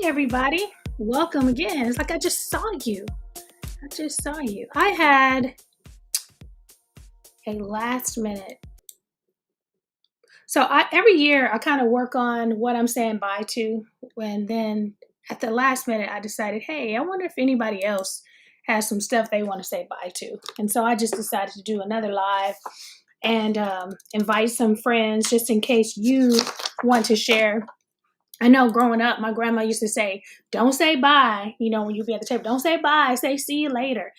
Hey, everybody. Welcome again. It's like I just saw you. I just saw you. I had a last minute So every year I kind of work on what I'm saying bye to, and then at the last minute I decided, hey, I wonder if anybody else has some stuff they want to say bye to, and so I just decided to do another live and invite some friends just in case you want to share. I know growing up, my grandma used to say, don't say bye, when you be at the table. Don't say bye, say see you later.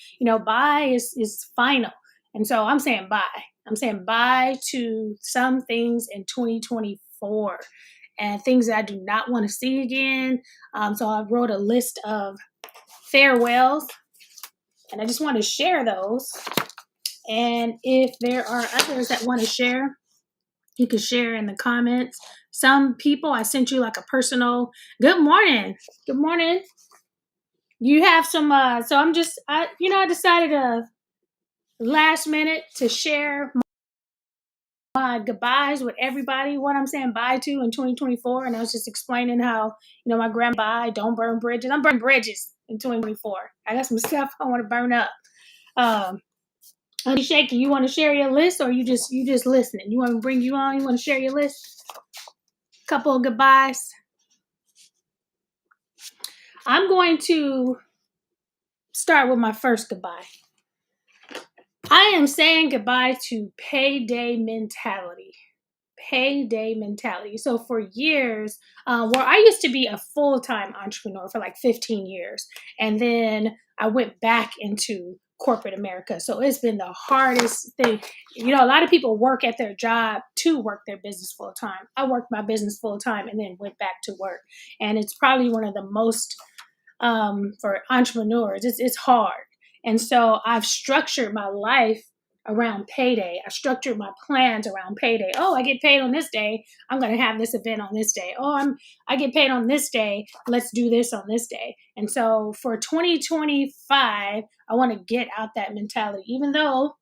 Bye is final. And so I'm saying bye. I'm saying bye to some things in 2024 and things that I do not want to see again. So I wrote a list of farewells and I just want to share those. And if there are others that want to share, you can share in the comments. Some people, I sent you like a personal good morning. Good morning. You have some so I decided last minute to share my goodbyes with everybody, what I'm saying bye to in 2024. And I was just explaining how, my grandma, don't burn bridges. I'm burning bridges in 2024. I got some stuff I want to burn up. Honey Shaky, you want to share your list or you just listening? You want to bring you on? You want to share your list? Couple of goodbyes. I'm going to start with my first goodbye. I am saying goodbye to payday mentality. Payday mentality. So for years, where I used to be a full-time entrepreneur for like 15 years, and then I went back into corporate America. So it's been the hardest thing. A lot of people work at their job to work their business full time. I worked my business full time and then went back to work. And it's probably one of the most, for entrepreneurs, it's hard. And so I've structured my life around payday. I structured my plans around payday. Oh, I get paid on this day. I'm going to have this event on this day. Oh, I get paid on this day. Let's do this on this day. And so for 2025, I want to get out that mentality. Even though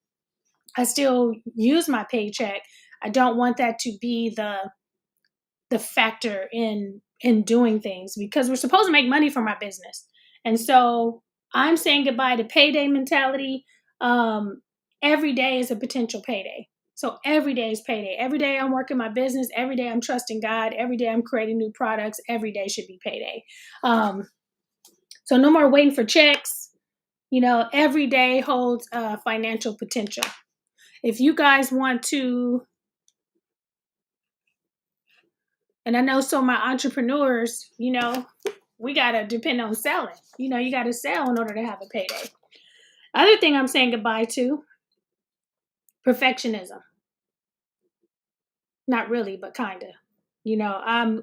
I still use my paycheck, I don't want that to be the factor in doing things, because we're supposed to make money from our business. And so I'm saying goodbye to payday mentality. Every day is a potential payday. So every day is payday. Every day I'm working my business. Every day I'm trusting God. Every day I'm creating new products. Every day should be payday. So no more waiting for checks. Every day holds financial potential. If you guys want to, and I know some of my entrepreneurs, we got to depend on selling. You got to sell in order to have a payday. Other thing I'm saying goodbye to, perfectionism. Not really, but kind of.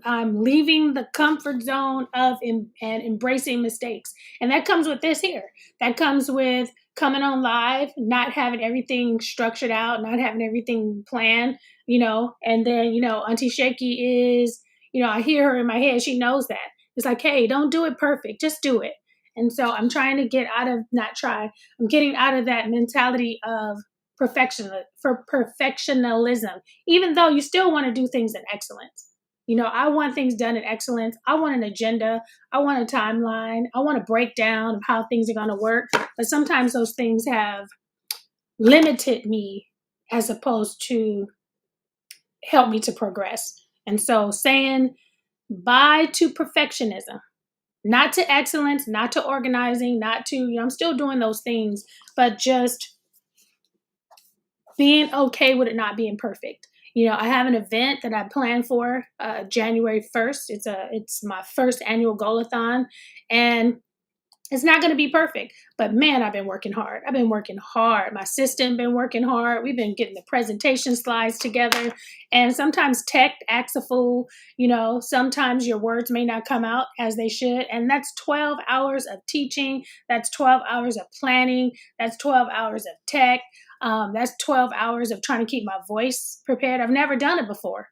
I'm leaving the comfort zone of and embracing mistakes. And that comes with this here. That comes with coming on live, not having everything structured out, not having everything planned, and then, Auntie Shaky is, I hear her in my head. She knows that. It's like, hey, don't do it perfect. Just do it. And so I'm trying to get out of, I'm getting out of that mentality of perfectionism, even though you still want to do things in excellence. I want things done in excellence. I want an agenda. I want a timeline. I want a breakdown of how things are going to work. But sometimes those things have limited me as opposed to help me to progress. And so saying bye to perfectionism, not to excellence, not to organizing, not to, I'm still doing those things, but just being okay with it not being perfect. I have an event that I plan for January 1st. It's my first annual goal-a-thon, and it's not going to be perfect, but man, I've been working hard. I've been working hard. My assistant been working hard. We've been getting the presentation slides together, and sometimes tech acts a fool. Sometimes your words may not come out as they should, and that's 12 hours of teaching. That's 12 hours of planning. That's 12 hours of tech. That's 12 hours of trying to keep my voice prepared. I've never done it before.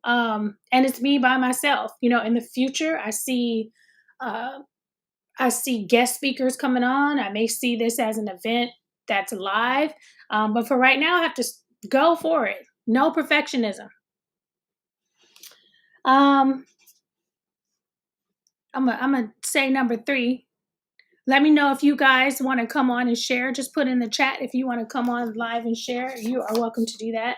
And it's me by myself. In the future, I see guest speakers coming on. I may see this as an event that's live. But for right now, I have to go for it. No perfectionism. I'm going to say number 3. Let me know if you guys want to come on and share. Just put in the chat if you want to come on live and share. You are welcome to do that.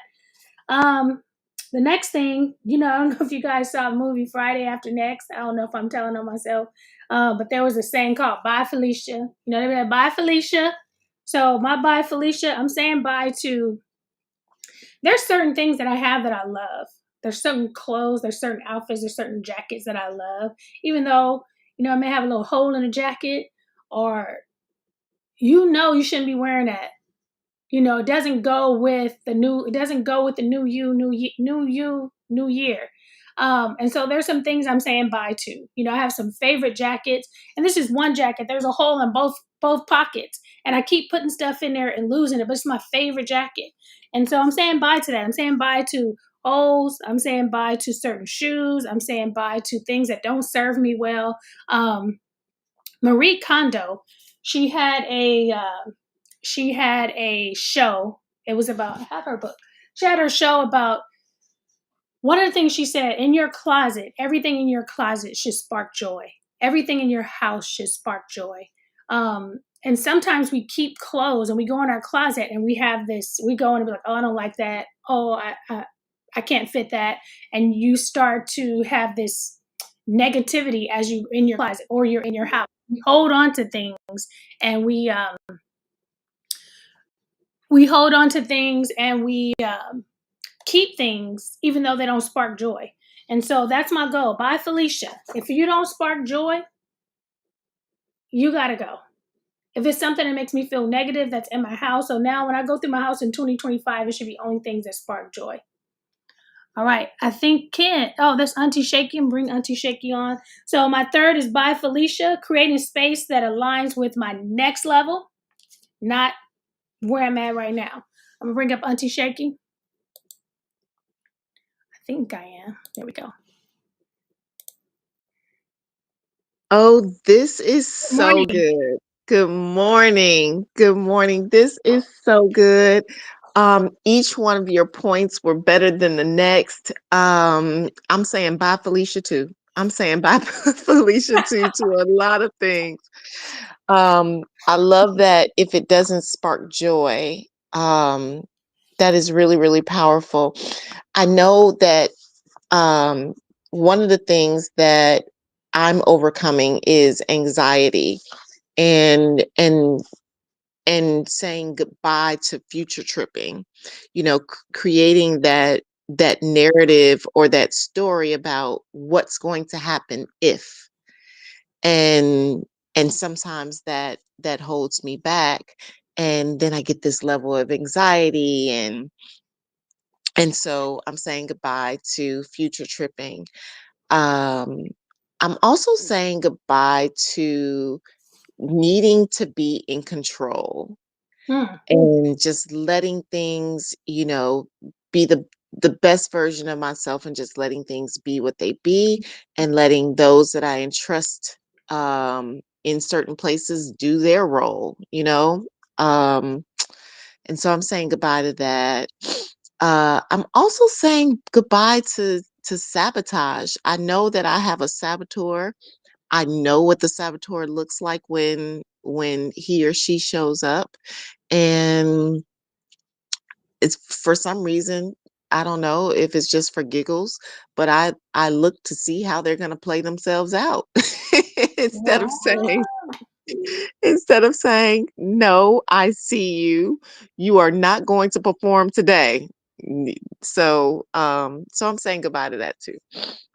the next thing, I don't know if you guys saw the movie Friday After Next. I don't know if I'm telling on myself, but there was a saying called "Bye Felicia." They were like, "Bye Felicia." So my bye Felicia, I'm saying bye to. There's certain things that I have that I love. There's certain clothes, there's certain outfits, there's certain jackets that I love, even though I may have a little hole in the jacket, or you shouldn't be wearing that. It doesn't go with the new. It doesn't go with the new you, new you, new year. And so there's some things I'm saying bye to. I have some favorite jackets, and this is one jacket. There's a hole in both pockets, and I keep putting stuff in there and losing it. But it's my favorite jacket, and so I'm saying bye to that. I'm saying bye to holes. I'm saying bye to certain shoes. I'm saying bye to things that don't serve me well. Marie Kondo, she had a show. It was about, I have her book. She had her show about, one of the things she said, in your closet, everything in your closet should spark joy. Everything in your house should spark joy. And sometimes we keep clothes and we go in our closet and we have this, we go in and be like, oh, I don't like that. Oh, I can't fit that. And you start to have this negativity as you in your closet or you're in your house. We hold on to things, and we hold on to things, and we keep things even though they don't spark joy. And so that's my goal. Bye, Felicia. If you don't spark joy, you got to go. If it's something that makes me feel negative, that's in my house. So now when I go through my house in 2025, it should be only things that spark joy. All right. I think Ken. Oh, that's Auntie Shaky. Bring Auntie Shaky on. So my third is bye, Felicia. Creating space that aligns with my next level, not where I'm at right now. I'm going to bring up Auntie Shaky. I think I am. There we go. Oh, this is Good so morning. good. Good morning. Good morning. This is so good. Each one of your points were better than the next. I'm saying bye, Felicia, too. I'm saying bye, Felicia, too, to a lot of things. I love that if it doesn't spark joy, that is really, really powerful. I know that um, one of the things that I'm overcoming is anxiety and and saying goodbye to future tripping. Creating that narrative or that story about what's going to happen if, and sometimes that holds me back, and then I get this level of anxiety, and so I'm saying goodbye to future tripping. um, I'm also saying goodbye to needing to be in control Hmm. and just letting things, be the best version of myself, and just letting things be what they be, and letting those that I entrust in certain places do their role. Um, and so I'm saying goodbye to that. I'm also saying goodbye to sabotage. I know that I have a saboteur. I know what the saboteur looks like when he or she shows up, and it's for some reason, I don't know if it's just for giggles, but I look to see how they're going to play themselves out instead of saying Wow. no, I see you. You are not going to perform today. So I'm saying goodbye to that too.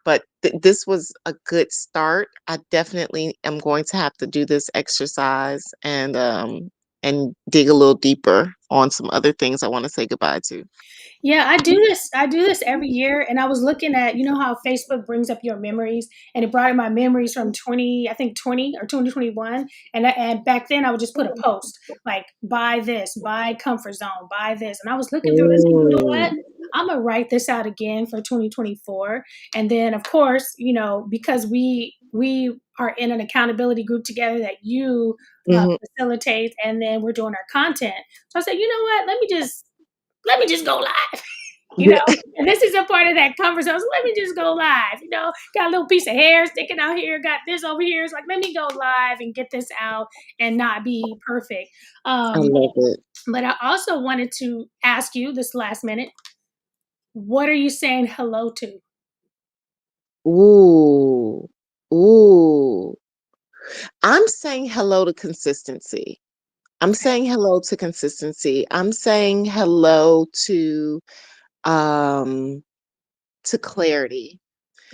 But this was a good start. I definitely am going to have to do this exercise and dig a little deeper on some other things I want to say goodbye to. Yeah, I do this. I do this every year, and I was looking at, how Facebook brings up your memories, and it brought up my memories from 20 or 2021, and back then I would just put a post like buy this, buy comfort zone, buy this, and I was looking through this. You know what? Mm, I'm gonna write this out again for 2024, and then of course, because we are in an accountability group together that you mhm. facilitate, and then we're doing our content. So I said, you know what? Let me just go live, you know. Yeah. And this is a part of that conversation. So let me just go live, Got a little piece of hair sticking out here, got this over here. It's like, let me go live and get this out and not be perfect. I love it. But I also wanted to ask you this last minute, What are you saying hello to? Ooh. Ooh. I'm saying hello to consistency. I'm Okay. saying hello to consistency. I'm saying hello um to clarity.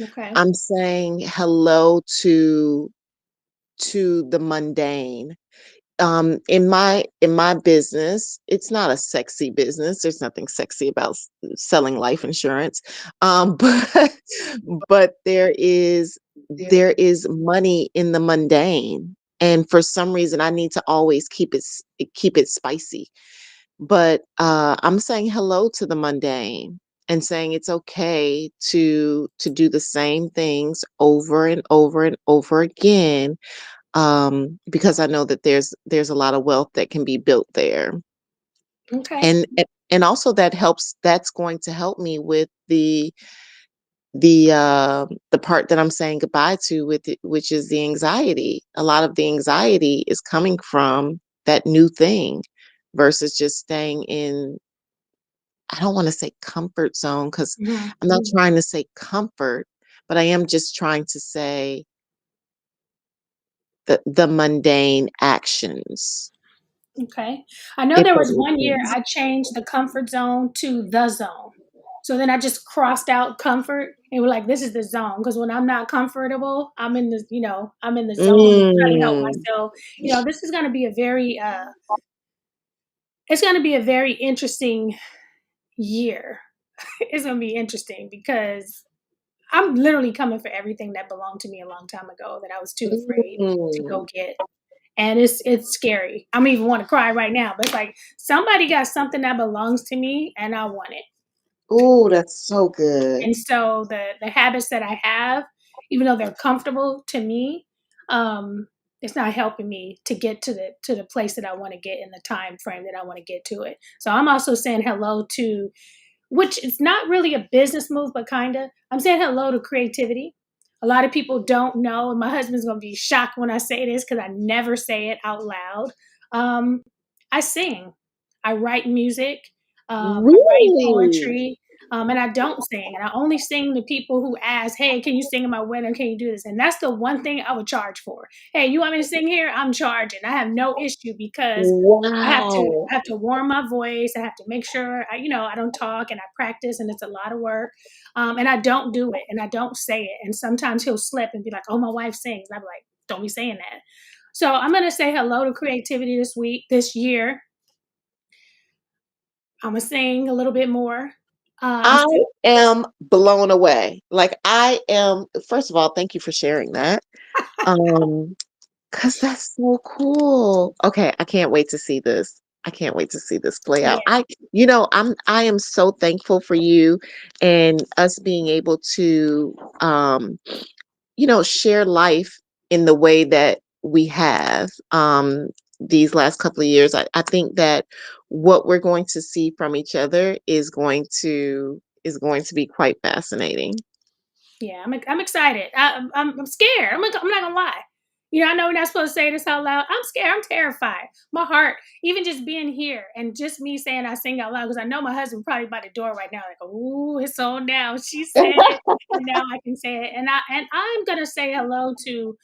Okay. I'm saying hello to the mundane. In my business, it's not a sexy business. There's nothing sexy about selling life insurance. But there is money in the mundane. And for some reason I need to always keep it spicy. But I'm saying hello to the mundane and saying it's okay to do the same things over and over and over again, because I know that there's a lot of wealth that can be built there. Okay. And also that's going to help me with the part that I'm saying goodbye to with it, which is the anxiety. A lot of the anxiety is coming from that new thing versus just staying in, I don't want to say comfort zone, because Mhm. I'm not trying to say comfort, but I am just trying to say the mundane actions, Okay. I know if there that was makes one year sense. I changed the comfort zone to the zone. So then I just crossed out comfort and we're like, this is the zone. Because when I'm not comfortable, I'm in the zone to try to help Mm. myself. This is going to be it's going to be a very interesting year. It's going to be interesting because I'm literally coming for everything that belonged to me a long time ago that I was too afraid to Mm. go get. And it's scary. I'm even want to cry right now, but it's like somebody got something that belongs to me and I want it. Ooh, that's so good. And so the habits that I have, even though they're comfortable to me, it's not helping me to get to the place that I want to get in the time frame that I want to get to it. So I'm also saying hello to, which is not really a business move, but kind of. I'm saying hello to creativity. A lot of people don't know, and my husband's going to be shocked when I say this because I never say it out loud. Um, I sing, I write music, I write Really? poetry, and I don't sing. And I only sing to people who ask, hey, can you sing in my wedding? Can you do this? And that's the one thing I would charge for. Hey, you want me to sing here? I'm charging. I have no issue because Wow. I have to warm my voice. I have to make sure I don't talk and I practice and it's a lot of work. And I don't do it and I don't say it. And sometimes he'll slip and be like, "Oh, my wife sings." And I'm like, "Don't be saying that." So I'm gonna say hello to creativity this year. I'm gonna sing a little bit more. I'm I am blown away. Like, I am, first of all, thank you for sharing that. Um, because that's so cool. Okay, I can't wait to see this. I can't wait to see this play out. Yeah, I am so thankful for you and us being able to share life in the way that we have these last couple of years. I think that what we're going to see from each other is going to be quite fascinating. yeah, I'm excited. I'm scared. I'm not gonna lie. I know we're not supposed to say this out loud. I'm scared. I'm terrified. My heart, even just being here and just me saying I sing out loud, because I know my husband probably by the door right now, like, "Ooh, it's on now." She said it, and now I can say it. And I'm gonna say hello to,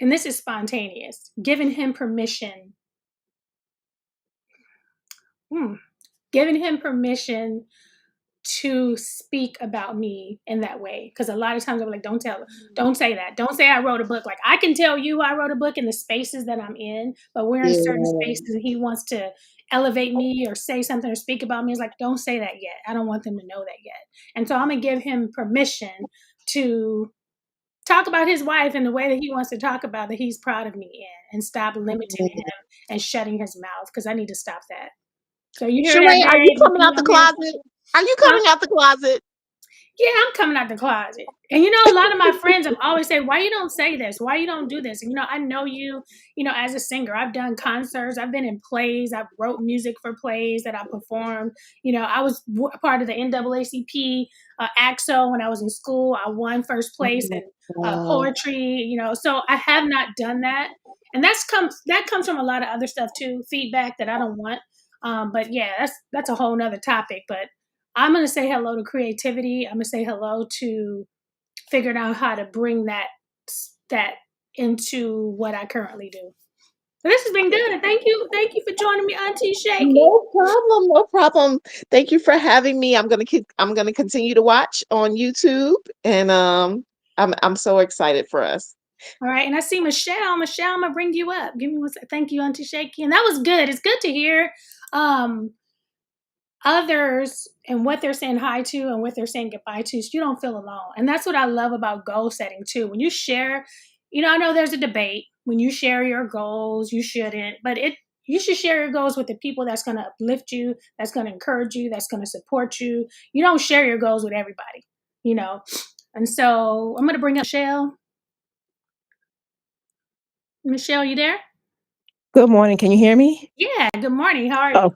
and this is spontaneous, giving him permission, hmm, giving him permission to speak about me in that way. Because a lot of times I'm like, don't say that. Don't say I wrote a book. Like, I can tell you I wrote a book in the spaces that I'm in, but we're in certain Yeah. spaces and he wants to elevate me or say something or speak about me. It's like, don't say that yet. I don't want them to know that yet. And so I'm gonna give him permission to talk about his wife in the way that he wants to talk about that he's proud of me in, and stop limiting him and shutting his mouth, because I need to stop that. So you hear that, Sheree, are you babe? coming You out the on here? closet? Are you Huh? coming out the closet? Yeah, I'm coming out the closet. And a lot of my friends have always said, "Why you don't say this? Why you don't do this?" And I know you, as a singer. I've done concerts, I've been in plays, I've wrote music for plays that I performed. I was a part of the NAACP AXO when I was in school. I won first place Oh, in wow. poetry. So I have not done that, and that comes from a lot of other stuff too, feedback that I don't want. But yeah, that's a whole nother topic. But I'm going to say hello to creativity. I'm going to say hello to figuring out how to bring that into what I currently do. So this has been good. Thank you for joining me, Auntie Shaky. No problem, no problem. Thank you for having me. I'm gonna continue to watch on YouTube, and I'm so excited for us. All right, and I see Michelle. Michelle, I'm gonna bring you up. Give me one sec. Thank you, Auntie Shaky. And that was good. It's good to hear others and what they're saying hi to and what they're saying goodbye to, so you don't feel alone. And that's what I love about goal setting too. When you share, I know there's a debate. When you share your goals, you shouldn't, but you should share your goals with the people that's going to uplift you, that's going to encourage you, that's going to support you. You don't share your goals with everybody, you know. And so I'm going to bring up Michelle. Michelle, you there? Good morning. Can you hear me? Yeah. Good morning. How are you? Oh,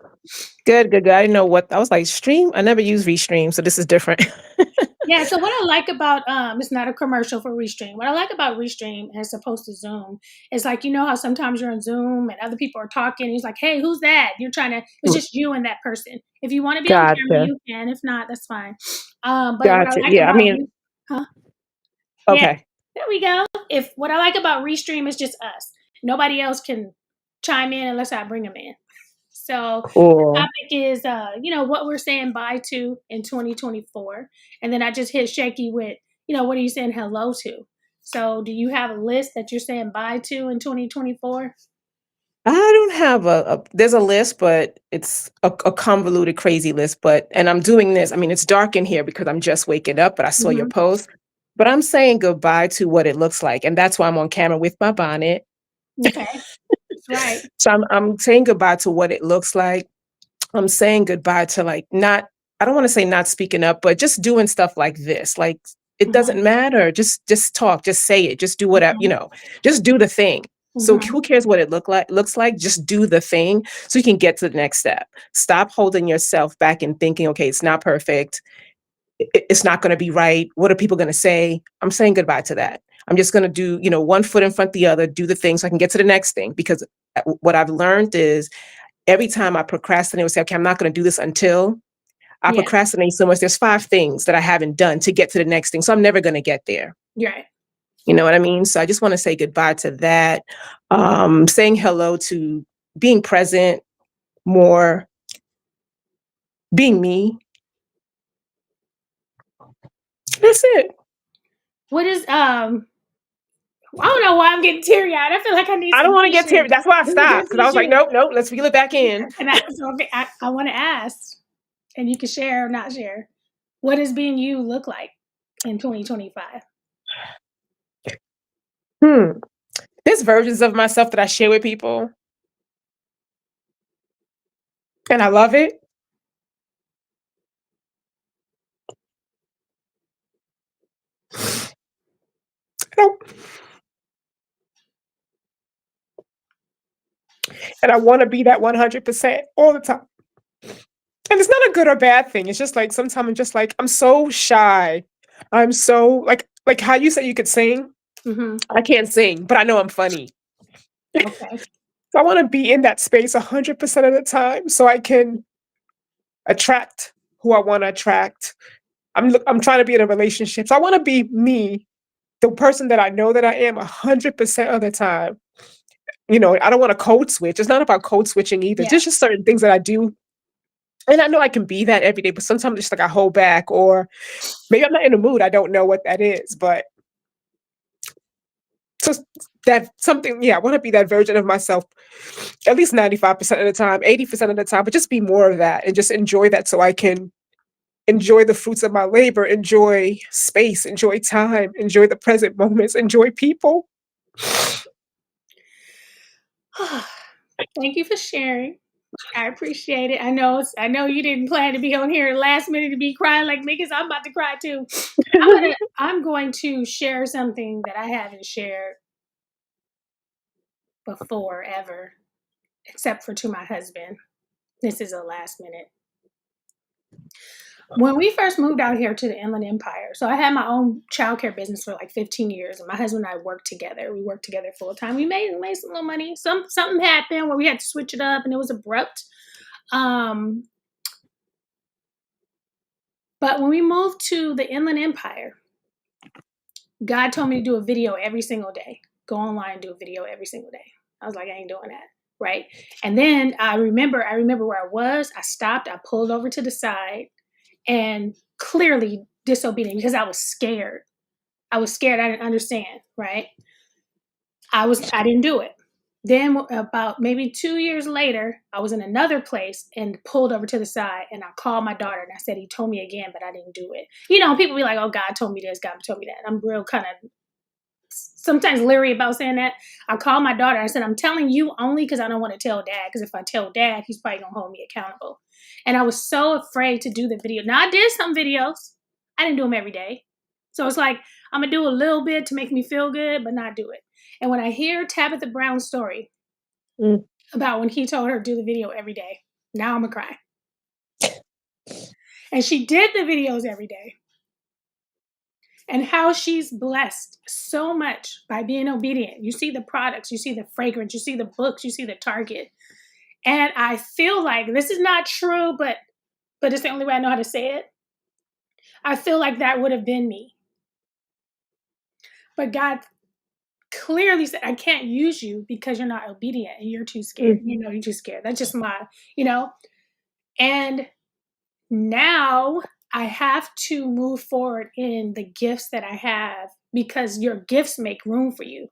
good. I didn't know what I was like. Stream. I never use Restream, so this is different. Yeah, so what I like about it's not a commercial for Restream. What I like about Restream as opposed to Zoom is like how sometimes you're in Zoom and other people are talking. And he's like, "Hey, who's that?" It's just you and that person. If you want to be on camera, Gotcha. you can. If not, that's fine. But what I Gotcha. like Yeah. I about mean, huh? Yeah, okay. there we go. If what I like about Restream is just us. Nobody else can chime in unless I bring them in. So the Cool. topic is, what we're saying bye to in 2024. And then I just hit Shaky with, what are you saying hello to? So do you have a list that you're saying bye to in 2024? I don't have there's a list, but it's a convoluted, crazy list. And I'm doing this. I mean, it's dark in here because I'm just waking up, but I saw your Mm-hmm. post. But I'm saying goodbye to what it looks like. And that's why I'm on camera with my bonnet. Okay. That's right. So I'm saying goodbye to what it looks like. I'm saying goodbye to like not, I don't want to say not speaking up, but just doing stuff like this. Like it Mm-hmm. doesn't matter. Just talk, just say it, just do whatever, Mm-hmm. just do the thing. So Mm-hmm. who cares what it looks like? Just do the thing so you can get to the next step. Stop holding yourself back and thinking, okay, it's not perfect. It's not going to be right. What are people going to say? I'm saying goodbye to that. I'm just going to do, one foot in front of the other, do the thing so I can get to the next thing. Because what I've learned is every time I procrastinate or say, okay, I'm not going to do this until I Yeah, procrastinate so much, there's 5 things that I haven't done to get to the next thing. So I'm never going to get there. you're right. You know what I mean? So I just want to say goodbye to that. Saying hello to being present more, being me. That's it. What is I don't know why I'm getting teary eyed. I feel like I need I don't some want to get tissue. teary. That's why I stopped because I was like, Tissue. nope, let's reel it back in. And I want to ask, and you can share or not share. What does being you look like in 2025? There's versions of myself that I share with people, and I love it. And I want to be that 100% all the time. And it's not a good or bad thing. It's just like sometimes I'm just like, I'm so shy. I'm so like how you said you could sing. Mm-hmm. I can't sing, but I know I'm funny. Okay. So I want to be in that space 100% of the time so I can attract who I want to attract. I'm trying to be in a relationship. So I want to be me, the person that I know that I am 100% of the time. I don't want to code switch. It's not about code switching either. Yeah. There's just certain things that I do. And I know I can be that every day, but sometimes it's like I hold back, or maybe I'm not in the mood. I don't know what that is, but so that something, yeah, I want to be that version of myself at least 95% of the time, 80% of the time, but just be more of that and just enjoy that so I can enjoy the fruits of my labor, enjoy space, enjoy time, enjoy the present moments, enjoy people. Thank you for sharing. I appreciate it. I know you didn't plan to be on here last minute to be crying like me because I'm about to cry too. I'm going to share something that I haven't shared before ever, except for to my husband. This is a last minute. When we first moved out here to the Inland Empire, so I had my own childcare business for like 15 years, and my husband and I worked together. We worked together full time. We made some little money. Something happened where we had to switch it up, and it was abrupt. Um, But when we moved to the Inland Empire, God told me to do a video every single day. Go online and do a video every single day. I was like, I ain't doing that. Right. And then I remember where I was. I stopped, I pulled over to the side, and clearly disobedient because I was scared. I was scared. I didn't understand. Right. I didn't do it. Then about maybe 2 years later, I was in another place and pulled over to the side, and I called my daughter and I said, he told me again, but I didn't do it. You know, people be like, oh, God told me this, God told me that. I'm real kind of sometimes leery about saying that. I called my daughter. I said, I'm telling you only because I don't want to tell dad, because if I tell dad, he's probably going to hold me accountable. And I was so afraid to do the video. Now, I did some videos. I didn't do them every day. So it's like, I'm going to do a little bit to make me feel good, but not do it. And when I hear Tabitha Brown's story about when he told her to do the video every day, now I'm going to cry. And she did the videos every day. And how she's blessed so much by being obedient. You see the products, you see the fragrance, you see the books, you see the Target. And I feel like this is not true, but it's the only way I know how to say it. I feel like that would have been me. But God clearly said, I can't use you because you're not obedient and you're too scared. You know, you're too scared. That's just my, And now I have to move forward in the gifts that I have because your gifts make room for you.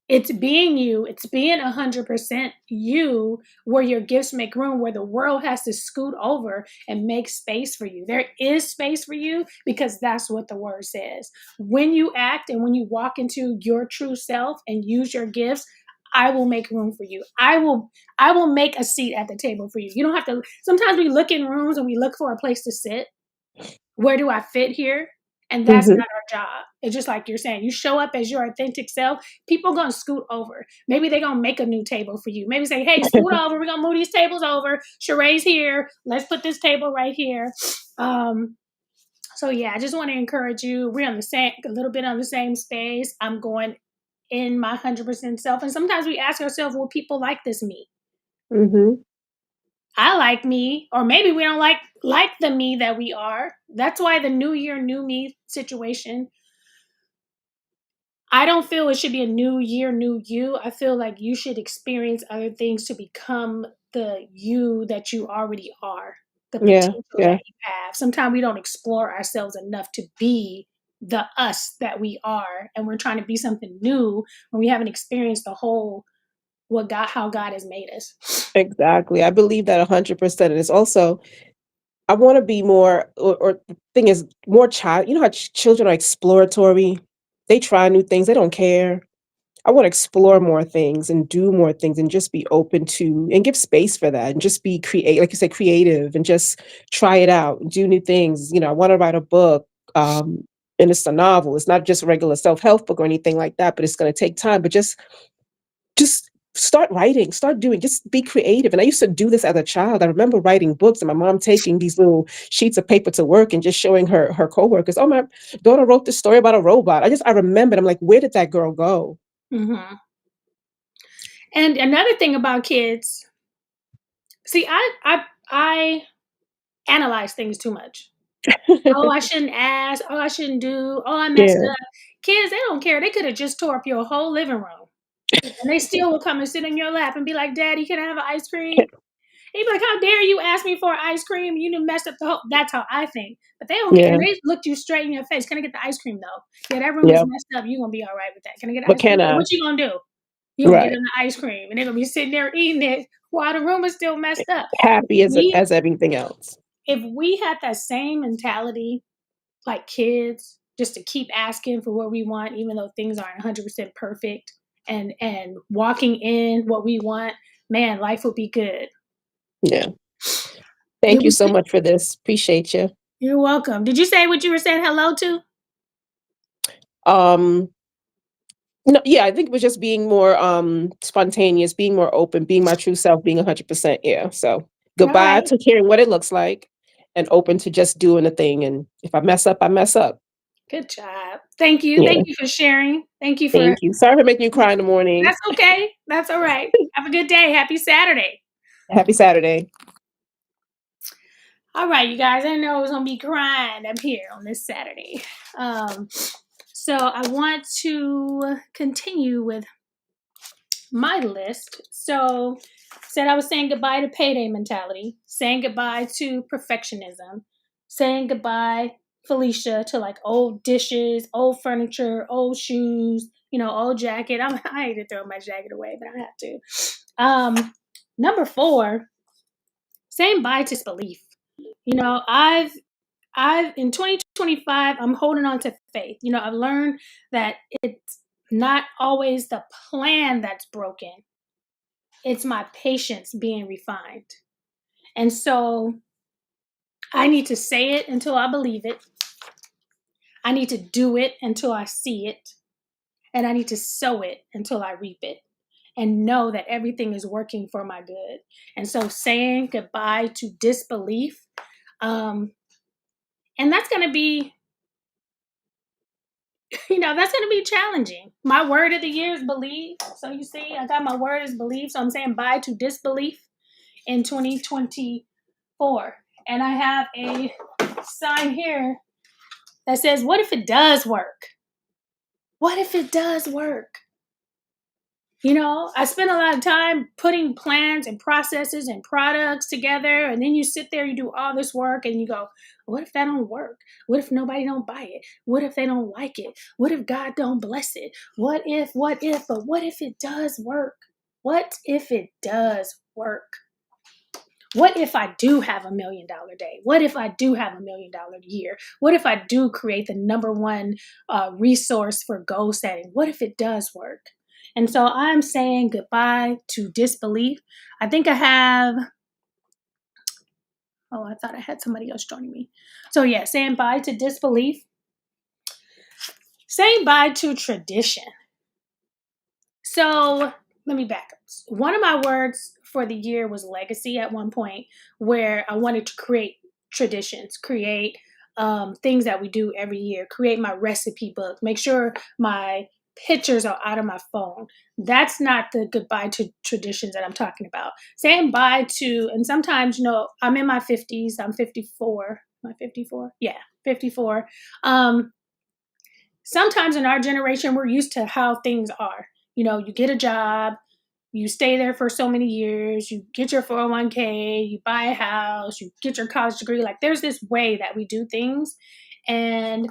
It's being you. It's being 100% you where your gifts make room, where the world has to scoot over and make space for you. There is space for you because that's what the word says. When you act and when you walk into your true self and use your gifts, I will make room for you. I will make a seat at the table for you. You don't have to. Sometimes we look in rooms and we look for a place to sit. Where do I fit here? And that's not our job. It's just like you're saying, you show up as your authentic self, people are going to scoot over. Maybe they're going to make a new table for you. Maybe say, hey, scoot over. We're going to move these tables over. Sheree's here. Let's put this table right here. So yeah, I just want to encourage you. We're on a little bit on the same space. I'm going in my 100% self. And sometimes we ask ourselves, will people like this me? I like me, or maybe we don't like the me that we are. That's why the new year, new me situation, I don't feel it should be a new year, new you. I feel like you should experience other things to become the you that you already are, the potential that you have. Sometimes we don't explore ourselves enough to be the us that we are, and we're trying to be something new when we haven't experienced the whole how God has made us. Exactly. I believe that 100%. And it's also, I want to be more, or the thing is, more child. You know how children are exploratory? They try new things. They don't care. I want to explore more things and do more things and just be open to and give space for that and just be like you said, creative and just try it out, do new things. I want to write a book. And it's a novel. It's not just a regular self-help book or anything like that, but it's going to take time. But just start writing, start doing, just be creative. And I used to do this as a child. I remember writing books and my mom taking these little sheets of paper to work and just showing her coworkers, oh, my daughter wrote this story about a robot. I remembered, I'm like, where did that girl go? Mm-hmm. And another thing about kids, see, I analyze things too much. Oh, I shouldn't ask. Oh, I shouldn't do. Oh, I messed up. Kids, they don't care. They could have just tore up your whole living room. And they still will come and sit in your lap and be like, Daddy, can I have an ice cream? And you'd be like, how dare you ask me for an ice cream? You done messed up the whole. That's how I think. But they don't care. And they looked you straight in your face. Can I get the ice cream, though? Yeah, that room is messed up. You're going to be all right with that. Can I get the ice cream? What you going to do? You're going to get them the ice cream. And they're going to be sitting there eating it while the room is still messed up. Happy as everything else. If we had that same mentality like kids, just to keep asking for what we want, even though things aren't 100% perfect, and walking in what we want, man, life would be good. Yeah. Thank you so much for this. Appreciate you. You're welcome. Did you say what you were saying hello to? No, yeah, I think it was just being more spontaneous, being more open, being my true self, being 100%. Yeah. So goodbye to hearing what it looks like and open to just doing the thing. And if I mess up, I mess up. Good job. Thank you. Yeah. Thank you for sharing. Thank you. Sorry for making you cry in the morning. That's okay. That's all right. Have a good day. Happy Saturday. Happy Saturday. All right, you guys, I know it's going to be crying up here on this Saturday. So I want to continue with my list. So said I was saying goodbye to payday mentality, saying goodbye to perfectionism, saying goodbye, Felicia, to like old dishes, old furniture, old shoes, old jacket. I hate to throw my jacket away, but I have to. Number 4, saying bye to disbelief. I've in 2025, I'm holding on to faith. I've learned that it's not always the plan that's broken. It's my patience being refined. And so I need to say it until I believe it. I need to do it until I see it. And I need to sow it until I reap it and know that everything is working for my good. And so saying goodbye to disbelief, and that's going to be, that's going to be challenging. My word of the year is believe. So you see, I got my word is believe. So I'm saying bye to disbelief in 2024. And I have a sign here that says, what if it does work? What if it does work? I spend a lot of time putting plans and processes and products together, and then you sit there, you do all this work, and you go, what if that don't work? What if nobody don't buy it? What if they don't like it? What if God don't bless it? What if, but what if it does work? What if it does work? What if I do have $1 million day? What if I do have $1 million year? What if I do create the number one resource for goal setting? What if it does work? And so I'm saying goodbye to disbelief. I think I have, I thought I had somebody else joining me. So yeah, saying bye to disbelief. Saying bye to tradition. So let me back up. One of my words for the year was legacy at one point, where I wanted to create traditions, create things that we do every year, create my recipe book, make sure my pictures are out of my phone. That's not the goodbye to traditions that I'm talking about. Saying bye to, and sometimes, I'm in my 50s, I'm 54. Am I 54? Yeah, 54. Sometimes in our generation, we're used to how things are. You get a job, you stay there for so many years, you get your 401k, you buy a house, you get your college degree. Like there's this way that we do things. And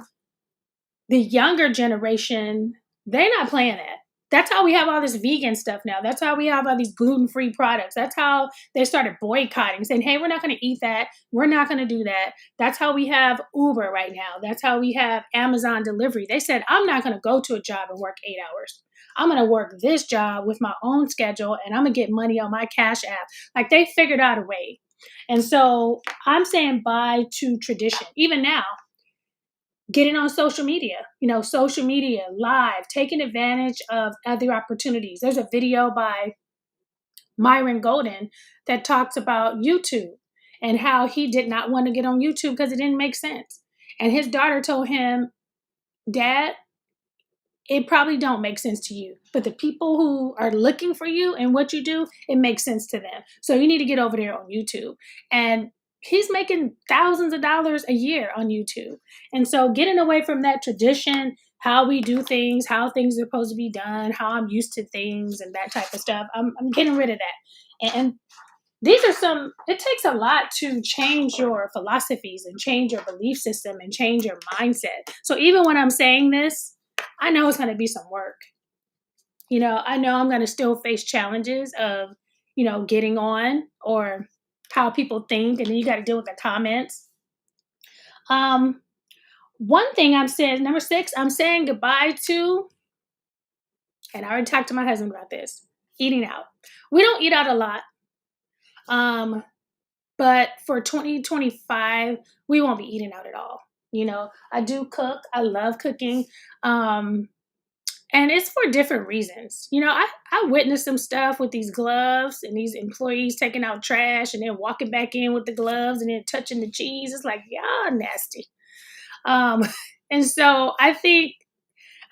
the younger generation, they're not playing that. That's how we have all this vegan stuff now. That's how we have all these gluten-free products. That's how they started boycotting, saying, hey, we're not going to eat that. We're not going to do that. That's how we have Uber right now. That's how we have Amazon delivery. They said, I'm not going to go to a job and work 8 hours. I'm going to work this job with my own schedule, and I'm going to get money on my Cash App. Like they figured out a way. And so I'm saying bye to tradition. Even now, getting on social media, social media, live, taking advantage of other opportunities. There's a video by Myron Golden that talks about YouTube and how he did not want to get on YouTube because it didn't make sense. And his daughter told him, Dad, it probably don't make sense to you, but the people who are looking for you and what you do, it makes sense to them. So you need to get over there on YouTube. And he's making thousands of dollars a year on YouTube. And so getting away from that tradition, how we do things, how things are supposed to be done, how I'm used to things and that type of stuff, I'm getting rid of that. And these are it takes a lot to change your philosophies and change your belief system and change your mindset. So even when I'm saying this, I know it's going to be some work. I know I'm going to still face challenges of, getting on or how people think, and then you got to deal with the comments. One thing I'm saying, number 6, I'm saying goodbye to, and I already talked to my husband about this, eating out. We don't eat out a lot. But for 2025, we won't be eating out at all. I do cook. I love cooking. And it's for different reasons. I witnessed some stuff with these gloves and these employees taking out trash and then walking back in with the gloves and then touching the cheese. It's like, y'all nasty. And so I think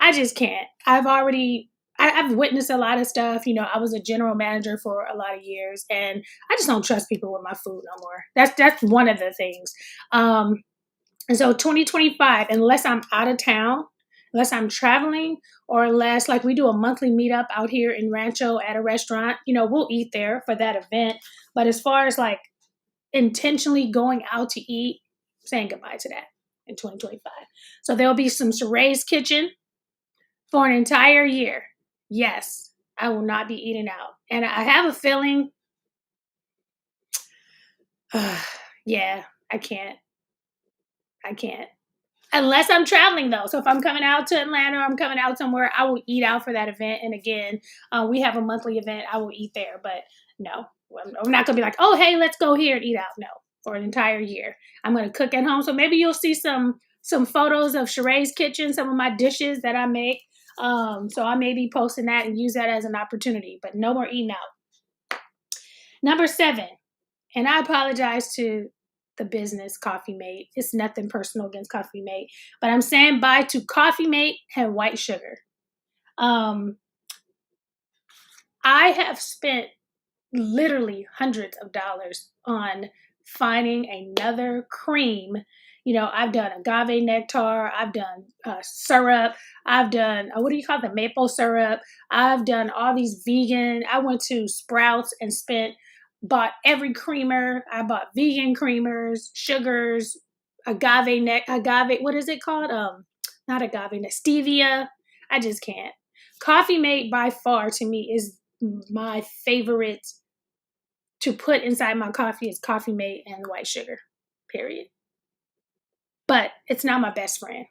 I just can't. I've already I've witnessed a lot of stuff. You know, I was a general manager for a lot of years, and I just don't trust people with my food no more. That's one of the things. And so 2025, unless I'm out of town, unless I'm traveling, or unless like we do a monthly meetup out here in Rancho at a restaurant, you know, we'll eat there for that event. But as far as like intentionally going out to eat, saying goodbye to that in 2025. So there'll be some Sheree's Kitchen for an entire year. Yes, I will not be eating out. And I have a feeling, yeah, I can't. I can't. Unless I'm traveling though. So if I'm coming out to Atlanta or I'm coming out somewhere, I will eat out for that event. And again, we have a monthly event. I will eat there. But no, I'm not going to be like, oh, hey, let's go here and eat out. No, for an entire year. I'm going to cook at home. So maybe you'll see some photos of Sheree's Kitchen, some of my dishes that I make. So I may be posting that and use that as an opportunity. But no more eating out. Number 7, and I apologize to the business Coffee Mate. It's nothing personal against Coffee Mate, but I'm saying bye to Coffee Mate and white sugar. I have spent literally hundreds of dollars on finding another cream. You know, I've done agave nectar, I've done syrup, I've done, what do you call it, the maple syrup. I've done all these vegan. I went to Sprouts and bought every creamer. I bought vegan creamers, sugars, agave, what is it called? Not agave, stevia. I just can't. Coffee Mate by far to me is my favorite to put inside my coffee is Coffee Mate and white sugar, period. But it's not my best friend.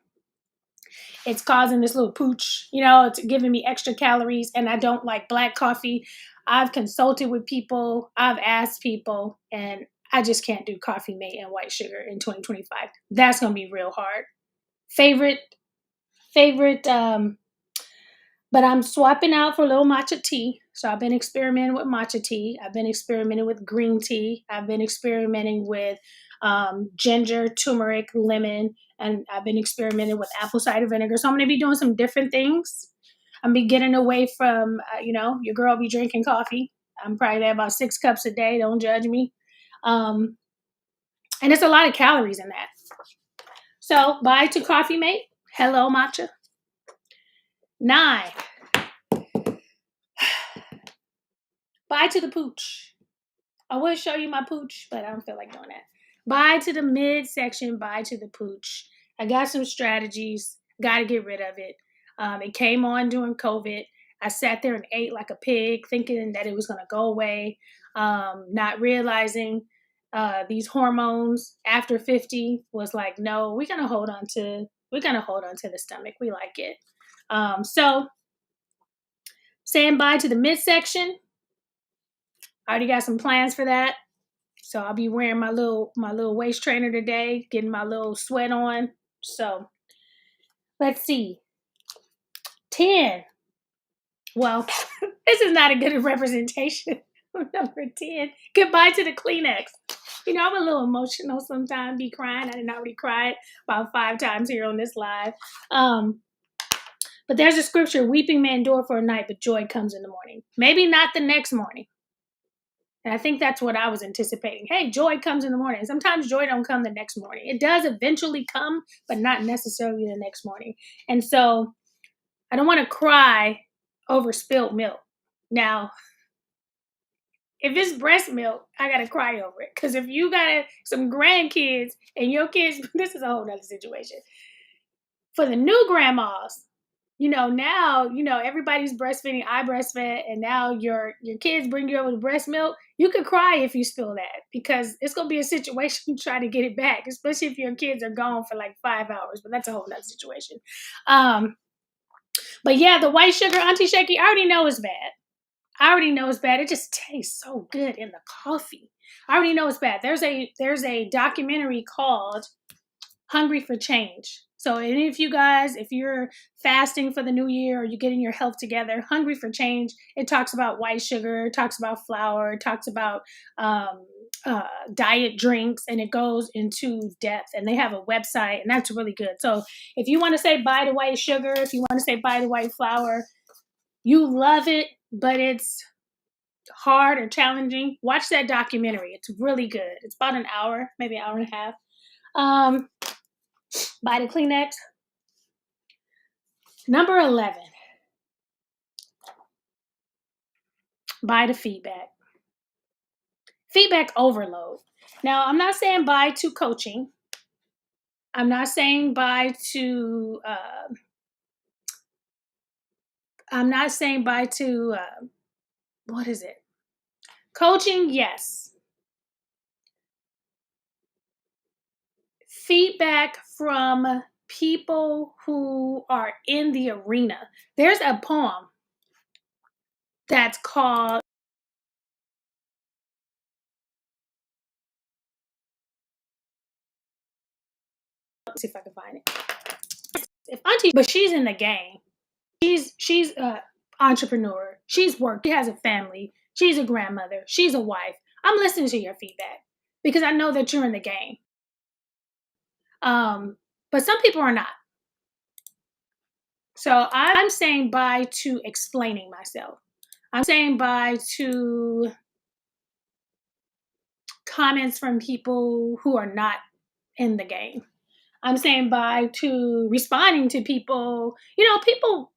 It's causing this little pooch, you know, it's giving me extra calories, and I don't like black coffee. I've consulted with people, I've asked people, and I just can't do Coffee Mate and white sugar in 2025. That's going to be real hard. Favorite, but I'm swapping out for a little matcha tea. So I've been experimenting with matcha tea. I've been experimenting with green tea. I've been experimenting with ginger, turmeric, lemon, and I've been experimenting with apple cider vinegar. So I'm going to be doing some different things. I'm be getting away from, your girl be drinking coffee. I'm probably at about 6 cups a day. Don't judge me. And it's a lot of calories in that. So bye to Coffee Mate. Hello, matcha. 9. Bye to the pooch. I would show you my pooch, but I don't feel like doing that. Bye to the midsection. Bye to the pooch. I got some strategies. Got to get rid of it. It came on during COVID. I sat there and ate like a pig, thinking that it was going to go away, not realizing these hormones after 50 was like, no, we're gonna hold on to the stomach. We like it. So saying bye to the midsection. I already got some plans for that. So I'll be wearing my little waist trainer today, getting my little sweat on. So let's see. 10. Well, this is not a good representation of number 10. Goodbye to the Kleenex. You know, I'm a little emotional sometimes, be crying. I didn't already cry about 5 times here on this live. But there's a scripture, weeping may endure for a night, but joy comes in the morning. Maybe not the next morning. And I think that's what I was anticipating. Hey, joy comes in the morning. Sometimes joy don't come the next morning. It does eventually come, but not necessarily the next morning. And so I don't want to cry over spilled milk. Now, if it's breast milk, I got to cry over it. Because if you got some grandkids and your kids, this is a whole other situation. For the new grandmas, now, everybody's breastfeeding. I breastfed, and now your kids bring you over the breast milk. You could cry if you spill that, because it's going to be a situation trying to get it back, especially if your kids are gone for like 5 hours. But that's a whole other situation. But yeah, the white sugar Auntie Shaky, I already know it's bad. It just tastes so good in the coffee. I already know it's bad. There's a documentary called Hungry for Change. So any of you guys, if you're fasting for the new year or you're getting your health together, Hungry for Change, it talks about white sugar, it talks about flour, it talks about diet drinks, and it goes into depth. And they have a website, and that's really good. So if you want to say bye to white sugar, if you want to say bye to white flour, you love it, but it's hard or challenging, watch that documentary. It's really good. It's about an hour, maybe an hour and a half. Buy the Kleenex. Number 11, buy the feedback. Feedback overload. Now, I'm not saying buy to coaching. I'm not saying buy to, what is it? Coaching, yes. Feedback from people who are in the arena. There's a poem that's called, let's see if I can find it. If Auntie, but she's in the game. She's a entrepreneur. She's worked. She has a family. She's a grandmother. She's a wife. I'm listening to your feedback because I know that you're in the game. But some people are not. So I'm saying bye to explaining myself. I'm saying bye to comments from people who are not in the game. I'm saying bye to responding to people. People,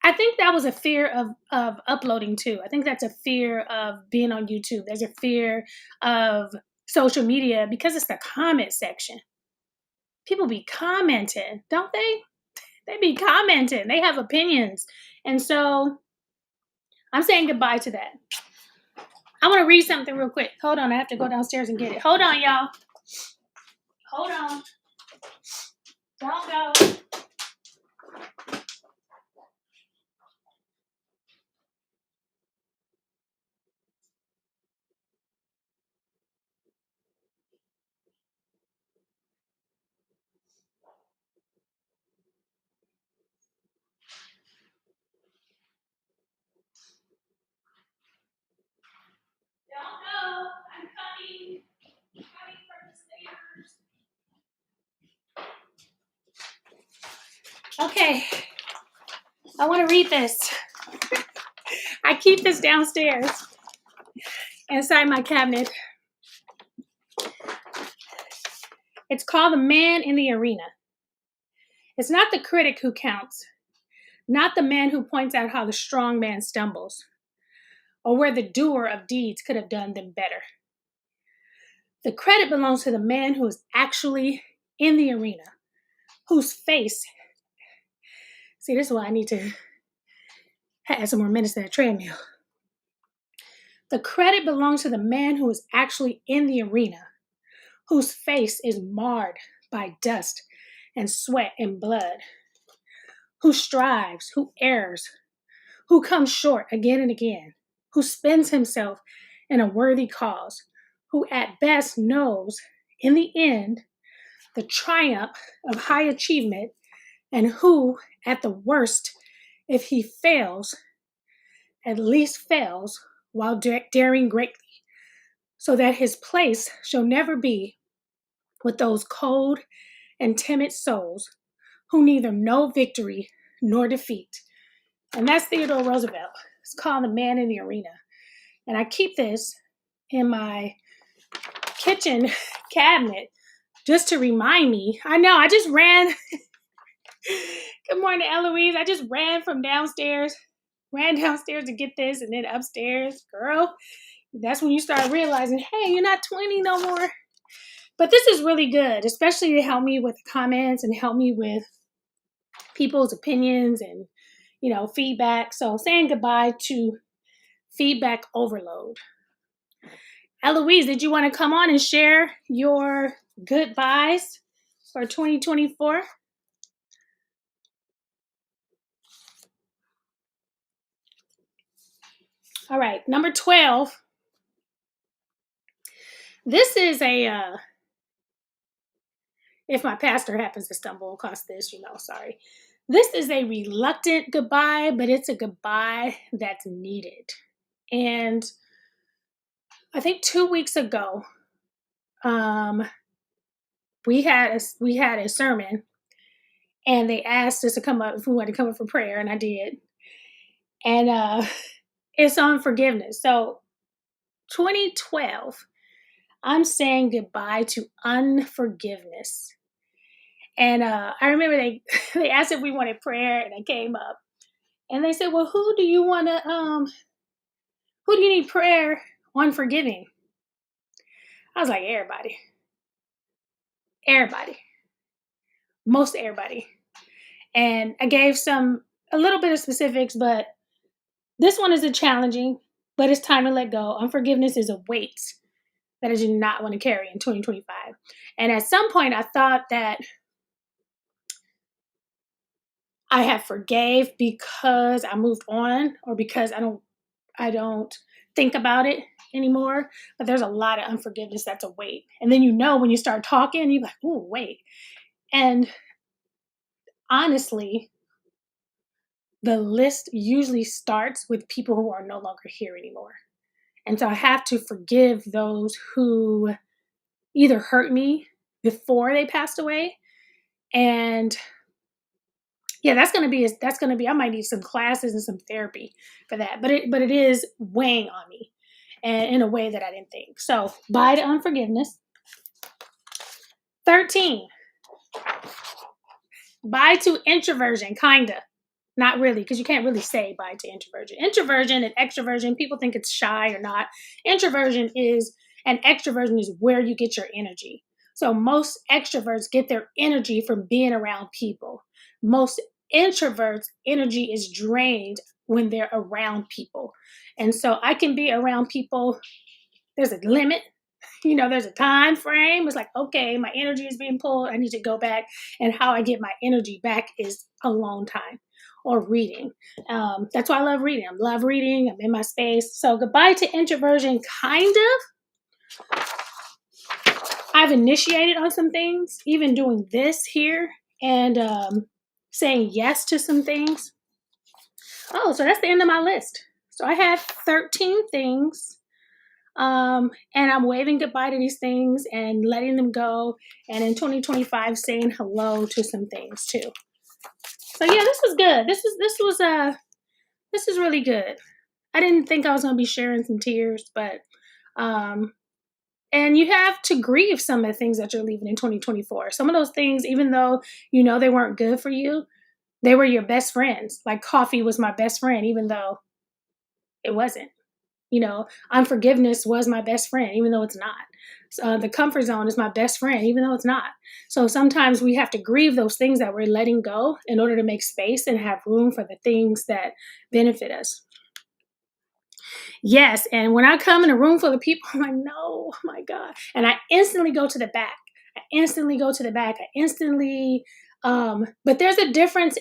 I think that was a fear of uploading too. I think that's a fear of being on YouTube. There's a fear of social media because it's the comment section. People be commenting, don't they? They be commenting. They have opinions. And so I'm saying goodbye to that. I want to read something real quick. Hold on. I have to go downstairs and get it. Hold on, y'all. Hold on. Don't go. Don't go. I'm coming. I'm coming from the stairs. Okay. I want to read this. I keep this downstairs inside my cabinet. It's called The Man in the Arena. It's not the critic who counts, not the man who points out how the strong man stumbles, or where the doer of deeds could have done them better. The credit belongs to the man who is actually in the arena, whose face, see, this is why I need to have some more minutes in a treadmill. The credit belongs to the man who is actually in the arena, whose face is marred by dust and sweat and blood, who strives, who errs, who comes short again and again, who spends himself in a worthy cause, who at best knows, in the end, the triumph of high achievement, and who, at the worst, if he fails, at least fails while daring greatly, so that his place shall never be with those cold and timid souls who neither know victory nor defeat. And that's Theodore Roosevelt. It's called The Man in the Arena. And I keep this in my kitchen cabinet just to remind me. I know, I just ran. Good morning, Eloise. I just ran downstairs to get this, and then upstairs. Girl, that's when you start realizing, hey, you're not 20 no more. But this is really good, especially to help me with comments and help me with people's opinions and, feedback. So saying goodbye to feedback overload. Eloise, did you want to come on and share your goodbyes for 2024? All right, number 12. This is if my pastor happens to stumble across this, sorry. This is a reluctant goodbye, but it's a goodbye that's needed. And I think 2 weeks ago, we had a sermon, and they asked us to come up if we wanted to come up for prayer, and I did. And it's on forgiveness. So 2012, I'm saying goodbye to unforgiveness. And I remember they asked if we wanted prayer, and I came up, and they said, "Well, who do you want to who do you need prayer on forgiving?" I was like, everybody, everybody, most everybody. And I gave a little bit of specifics, but this one is a challenging, but it's time to let go. Unforgiveness is a weight that I do not want to carry in 2025. And at some point, I thought that I have forgave because I moved on, or because I don't think about it anymore. But there's a lot of unforgiveness that's a weight. And then when you start talking, you're like, oh, wait. And honestly, the list usually starts with people who are no longer here anymore. And so I have to forgive those who either hurt me before they passed away. And yeah, that's gonna be. I might need some classes and some therapy for that. But it is weighing on me, and in a way that I didn't think. So bye to unforgiveness. 13. Bye to introversion, kinda. Not really, because you can't really say bye to introversion. Introversion and extroversion, people think it's shy or not. Introversion is, and extroversion is where you get your energy. So most extroverts get their energy from being around people. Most introverts' energy is drained when they're around people. And so I can be around people, there's a limit. There's a time frame. It's like, okay, my energy is being pulled. I need to go back. And how I get my energy back is alone time or reading. That's why I love reading. I love reading. I'm in my space. So goodbye to introversion, kind of. I've initiated on some things, even doing this here, and saying yes to some things. Oh, so that's the end of my list. So I have 13 things. And I'm waving goodbye to these things and letting them go. And in 2025, saying hello to some things too. So yeah, this was good. This is really good. I didn't think I was going to be sharing some tears, but and you have to grieve some of the things that you're leaving in 2024. Some of those things, even though they weren't good for you, they were your best friends. Like coffee was my best friend, even though it wasn't. Unforgiveness was my best friend, even though it's not. The comfort zone is my best friend, even though it's not. So sometimes we have to grieve those things that we're letting go in order to make space and have room for the things that benefit us. Yes, and when I come in a room full of people, I'm like, no, oh my God. And I instantly go to the back. But there's a difference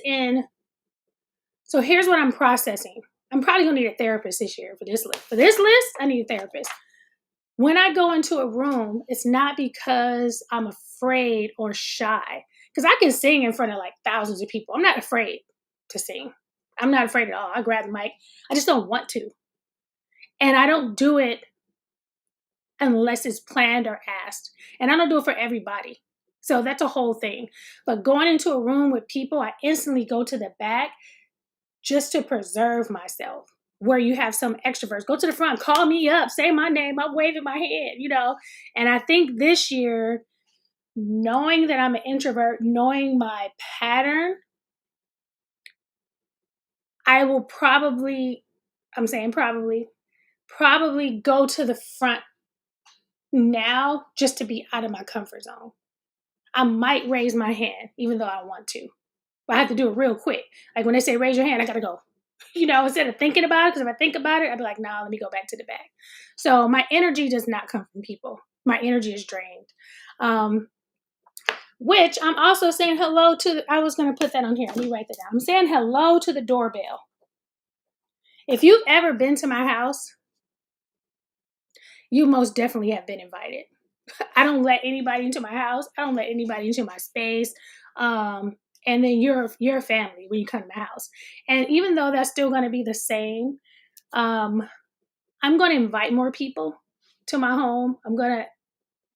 so here's what I'm processing. I'm probably gonna need a therapist this year for this list. For this list, I need a therapist. When I go into a room, it's not because I'm afraid or shy. Because I can sing in front of like thousands of people. I'm not afraid to sing. I'm not afraid at all. I grab the mic. I just don't want to. And I don't do it unless it's planned or asked. And I don't do it for everybody. So that's a whole thing. But going into a room with people, I instantly go to the back just to preserve myself. Where you have some extroverts, go to the front, call me up, say my name, I'm waving my hand, And I think this year, knowing that I'm an introvert, knowing my pattern, I will probably go to the front now just to be out of my comfort zone. I might raise my hand, even though I want to. But I have to do it real quick. Like when they say raise your hand, I gotta go. Instead of thinking about it, because if I think about it, I'd be like, nah, let me go back to the back. So my energy does not come from people. My energy is drained. Which I'm also saying hello to, I was going to put that on here. Let me write that down. I'm saying hello to the doorbell. If you've ever been to my house, you most definitely have been invited. I don't let anybody into my house. I don't let anybody into my space. And then you're a family when you come to my house. And even though that's still going to be the same, I'm going to invite more people to my home. I'm going to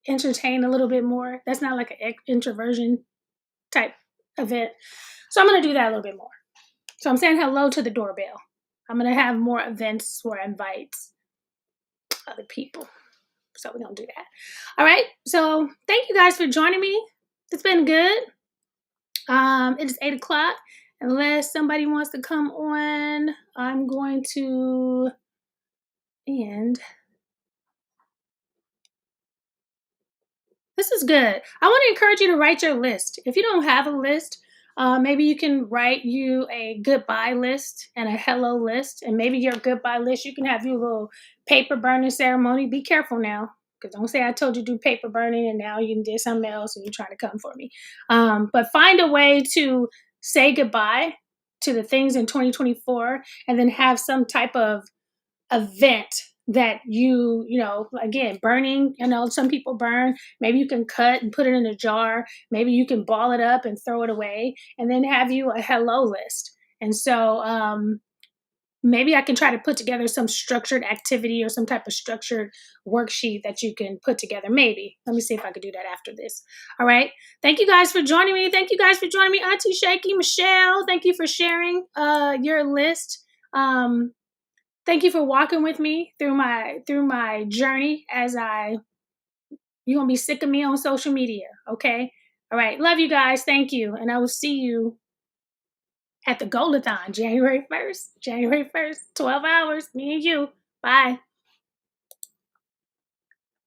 entertain a little bit more. That's not like an introversion type event. So I'm going to do that a little bit more. So I'm saying hello to the doorbell. I'm going to have more events where I invite other people. So we're going to do that. All right. So thank you guys for joining me. It's been good. It is 8 o'clock. Unless somebody wants to come on, I'm going to end. This is good. I want to encourage you to write your list. If you don't have a list, maybe you can write you a goodbye list and a hello list. And maybe your goodbye list, you can have your little paper burning ceremony. Be careful now, because don't say I told you to do paper burning and now you did something else and you're trying to come for me. But find a way to say goodbye to the things in 2024 and then have some type of event that you know, again, burning, some people burn. Maybe you can cut and put it in a jar. Maybe you can ball it up and throw it away, and then have you a hello list. And so maybe I can try to put together some structured activity or some type of structured worksheet that you can put together. Maybe. Let me see if I could do that after this. All right. Thank you guys for joining me. Thank you guys for joining me. Auntie Shaky, Michelle, thank you for sharing your list. Thank you for walking with me through my journey as you're going to be sick of me on social media. Okay. All right. Love you guys. Thank you. And I will see you at the Goalathon, January 1st, 12 hours, me and you. Bye.